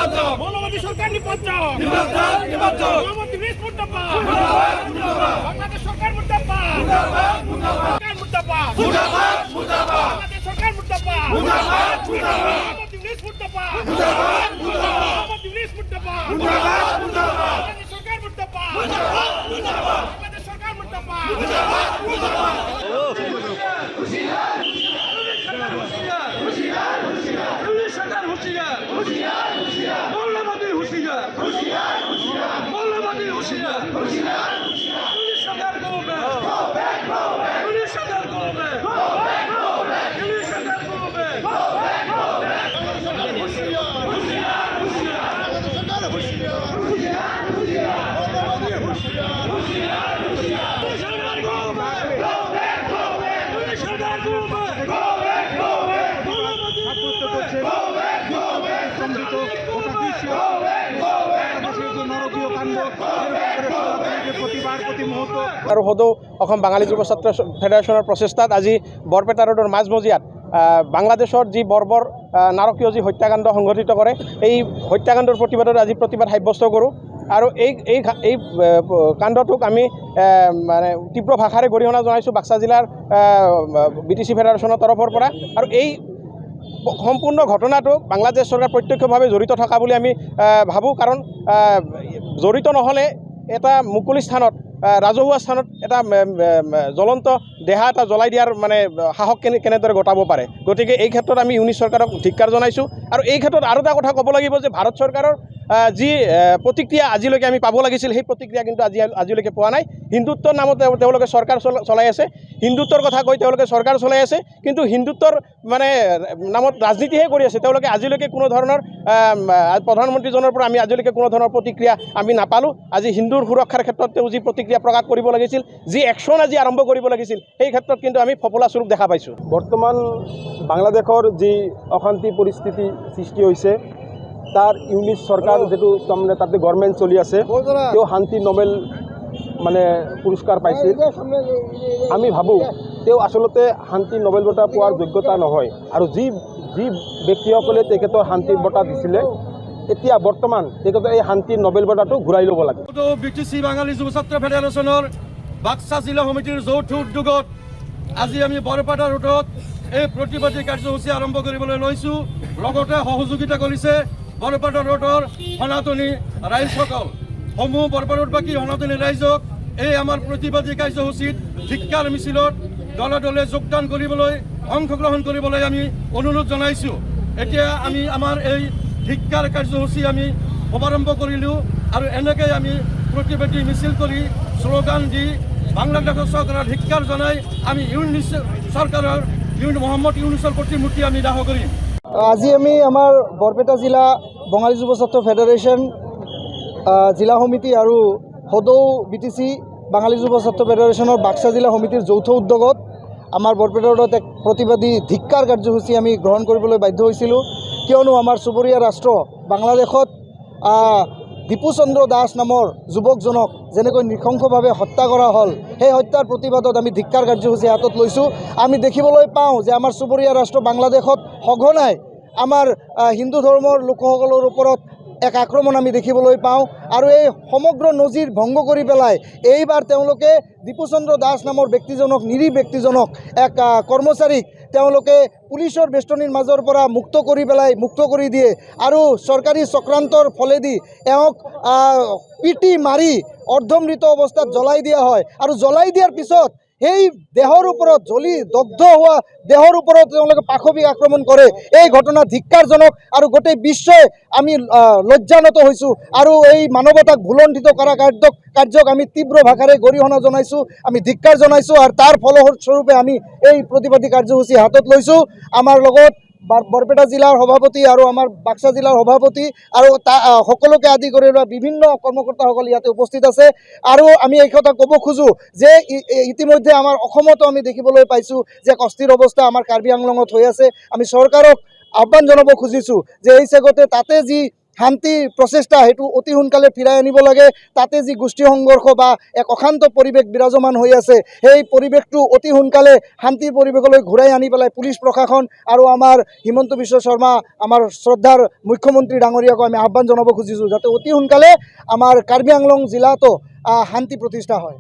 মৌলবাদী সরকার নিপজ্জন মোহাম্মদ ইউনূস মুর্দাবাদ বাংলাদেশ সরকার মুর্দাবাদ বাংলাদেশ সরকার মুর্দাবাদ মোহাম্মদ ইউনূস মুর্দাবাদ মোহাম্মদ ইউনূস মুর্দাবাদ বাংলাদেশ সরকার মুর্দাবাদ বাংলাদেশ সরকার মুর্দাবাদ আৰু সদৌ অসম বাঙালী যুৱ ছাত্ৰ ফেডাৰেশ্যনৰ প্ৰচেষ্টাত আজি বৰপেটা ৰোডৰ মাজমজিয়াত বাংলাদেশৰ যি বৰ্বৰ নাৰকীয় যি হত্যাকাণ্ড সংঘটিত কৰে এই হত্যাকাণ্ডৰ প্ৰতিবাদত আজি প্ৰতিবাদ সাব্যস্ত কৰোঁ আৰু এই কাণ্ডটোক আমি মানে তীব্ৰ ভাষাৰে গৰিহণা জনাইছোঁ বাক্সা জিলাৰ BTC ফেডাৰেশ্যনৰ তৰফৰ পৰা আৰু এই সম্পূৰ্ণ ঘটনাটো বাংলাদেশ চৰকাৰ প্ৰত্যক্ষভাৱে জড়িত থকা বুলি আমি ভাবোঁ কাৰণ জড়িত নহ'লে এটা মুকলি স্থানত ৰাজহুৱা স্থানত এটা জ্বলন্ত দেহা এটা জ্বলাই দিয়াৰ মানে সাহস কেনেদৰে গতাব পাৰে গতিকে এই ক্ষেত্ৰত আমি ইউনিট চৰকাৰক ধিক্কাৰ জনাইছোঁ আৰু এই ক্ষেত্ৰত আৰু এটা কথা ক'ব লাগিব যে ভাৰত চৰকাৰৰ যি প্ৰতিক্ৰিয়া আজিলৈকে আমি পাব লাগিছিল সেই প্ৰতিক্ৰিয়া কিন্তু আজিলৈকে পোৱা নাই হিন্দুত্বৰ নামত তেওঁলোকে চৰকাৰ চলাই আছে হিন্দুত্বৰ কথা কৈ তেওঁলোকে চৰকাৰ চলাই আছে কিন্তু হিন্দুত্বৰ মানে নামত ৰাজনীতিহে কৰি আছে তেওঁলোকে আজিলৈকে কোনো ধৰণৰ প্ৰধানমন্ত্ৰীজনৰ পৰা আমি আজিলৈকে কোনো ধৰণৰ প্ৰতিক্ৰিয়া আমি নাপালোঁ আজি হিন্দুৰ সুৰক্ষাৰ ক্ষেত্ৰত তেওঁ যি প্ৰতিক্ৰিয়া প্ৰকাশ কৰিব লাগিছিল যি একশ্যন আজি আৰম্ভ কৰিব লাগিছিল সেই ক্ষেত্ৰত কিন্তু আমি ফপলা স্বৰূপ দেখা পাইছোঁ বৰ্তমান বাংলাদেশৰ যি অশান্তি পৰিস্থিতি সৃষ্টি হৈছে তাৰ ইউনিট চৰকাৰ যেটো তাৰমানে তাতে গভৰ্ণমেণ্ট চলি আছে তেওঁ শান্তি নোবেল মানে পুৰস্কাৰ পাইছিল আমি ভাবোঁ তেওঁ আচলতে শান্তি নোবেল বঁটা পোৱাৰ যোগ্যতা নহয় আৰু যি ব্যক্তিসকলে তেখেতৰ শান্তি বঁটা দিছিলে এতিয়া বৰ্তমান তেখেতৰ এই শান্তি নোবেল বঁটাটো ঘূৰাই ল'ব লাগে BTC বাঙালী যুৱ ছাত্ৰ ফেডাৰেশ্যনৰ বাক্সা জিলা সমিতিৰ যৌথ উদ্যোগত আজি আমি বৰপেটা ৰোডত এই প্ৰতিবাদী কাৰ্যসূচী আৰম্ভ কৰিবলৈ লৈছোঁ লগতে সহযোগিতা কৰিছে বৰপেটা ৰোডৰ সনাতনী ৰাইজসকল সমূহ বৰপেটা ৰোডবাসী সনাতনী ৰাইজক এই আমাৰ প্ৰতিবাদী কাৰ্যসূচীত ধিক্কাৰ মিছিলত দলে দলে যোগদান কৰিবলৈ অংশগ্ৰহণ কৰিবলৈ আমি অনুৰোধ জনাইছোঁ এতিয়া আমি আমাৰ এই ধিক্কাৰ কাৰ্যসূচী আমি শুভাৰম্ভ কৰিলোঁ আৰু এনেকৈ আমি প্ৰতিবাদী মিছিল কৰি শ্লোগান দি বাংলাদেশৰ চৰকাৰৰ ধিক্কাৰ জনাই আমি ইউনিট চৰকাৰৰ মোহাম্মদ ইউনুছৰ প্ৰতিমূৰ্তি আমি দাহ কৰিম আজি আমি আমাৰ বৰপেটা জিলা বঙালী যুৱ ছাত্ৰ ফেডাৰেশ্যন জিলা সমিতি আৰু সদৌ BTC বাঙালী যুৱ ছাত্ৰ ফেডাৰেশ্যনৰ বাক্সা জিলা সমিতিৰ যৌথ উদ্যোগত আমাৰ বৰপেটা ৰোডত এক প্ৰতিবাদী ধিক্কাৰ কাৰ্যসূচী আমি গ্ৰহণ কৰিবলৈ বাধ্য হৈছিলোঁ কিয়নো আমাৰ চুবুৰীয়া ৰাষ্ট্ৰ বাংলাদেশত দীপু চন্দ্ৰ দাস নামৰ যুৱকজনক যেনেকৈ নৃশংসভাৱে হত্যা কৰা হ'ল সেই হত্যাৰ প্ৰতিবাদত আমি ধিক্কাৰ কাৰ্যসূচী হাতত লৈছোঁ আমি দেখিবলৈ পাওঁ যে আমাৰ চুবুৰীয়া ৰাষ্ট্ৰ বাংলাদেশত সঘনাই আমাৰ হিন্দু ধৰ্মৰ লোকসকলৰ ওপৰত এক আক্ৰমণ আমি দেখিবলৈ পাওঁ আৰু এই সমগ্ৰ নজিৰ ভংগ কৰি পেলাই এইবাৰ তেওঁলোকে দীপু চন্দ্ৰ দাস নামৰ ব্যক্তিজনক নিৰীহ ব্যক্তিজনক এক কৰ্মচাৰীক তেওঁলোকে পুলিচৰ বেষ্টনীৰ মাজৰ পৰা মুক্ত কৰি দিয়ে আৰু চৰকাৰী চক্ৰান্তৰ ফলেদি এওঁক পিটি মাৰি অৰ্ধমৃত অৱস্থাত জ্বলাই দিয়া হয় আৰু জ্বলাই দিয়াৰ পিছত সেই দেহৰ ওপৰত জ্বলি দগ্ধ হোৱা দেহৰ ওপৰত তেওঁলোকে পাশবিক আক্ৰমণ কৰে এই ঘটনা ধিক্কাৰজনক আৰু গোটেই বিশ্বই আমি লজ্জানত হৈছোঁ আৰু এই মানৱতাক ভুলণ্ঠিত কৰা কাৰ্যক আমি তীব্ৰ ভাষাৰে গৰিহণা জনাইছোঁ আমি ধিক্কাৰ জনাইছোঁ আৰু তাৰ ফলস্বৰূপে আমি এই প্ৰতিবাদী কাৰ্যসূচী হাতত লৈছোঁ আমাৰ লগত বৰপেটা জিলাৰ সভাপতি আৰু আমাৰ বাক্সা জিলাৰ সভাপতি আৰু সকলোকে আদি কৰি বিভিন্ন কৰ্মকৰ্তাসকল ইয়াতে উপস্থিত আছে আৰু আমি এই কথা ক'ব খোজোঁ যে ইতিমধ্যে আমাৰ অসমতো আমি দেখিবলৈ পাইছোঁ যে অস্থিৰ অৱস্থা আমাৰ কাৰ্বি আংলঙত হৈ আছে আমি চৰকাৰক আহ্বান জনাব খুজিছোঁ যে এই চেগতে তাতে যি শান্তিৰ প্ৰচেষ্টা সেইটো অতি সোনকালে ফিৰাই আনিব লাগে। তাতে যি গোষ্ঠী সংঘৰ্ষ বা এক অশান্ত পৰিৱেশ বিৰাজমান হৈ আছে, সেই পৰিৱেশটো অতি সোনকালে শান্তিৰ পৰিৱেশলৈ ঘূৰাই আনি পেলাই পুলিচ প্ৰশাসন আৰু আমাৰ হিমন্ত বিশ্ব শৰ্মা আমাৰ শ্ৰদ্ধাৰ মুখ্যমন্ত্ৰী ডাঙৰীয়াকো আমি আহ্বান জনাব খুজিছোঁ যাতে অতি সোনকালে আমাৰ কাৰ্বি আংলং জিলাতো শান্তি প্ৰতিষ্ঠা হয়।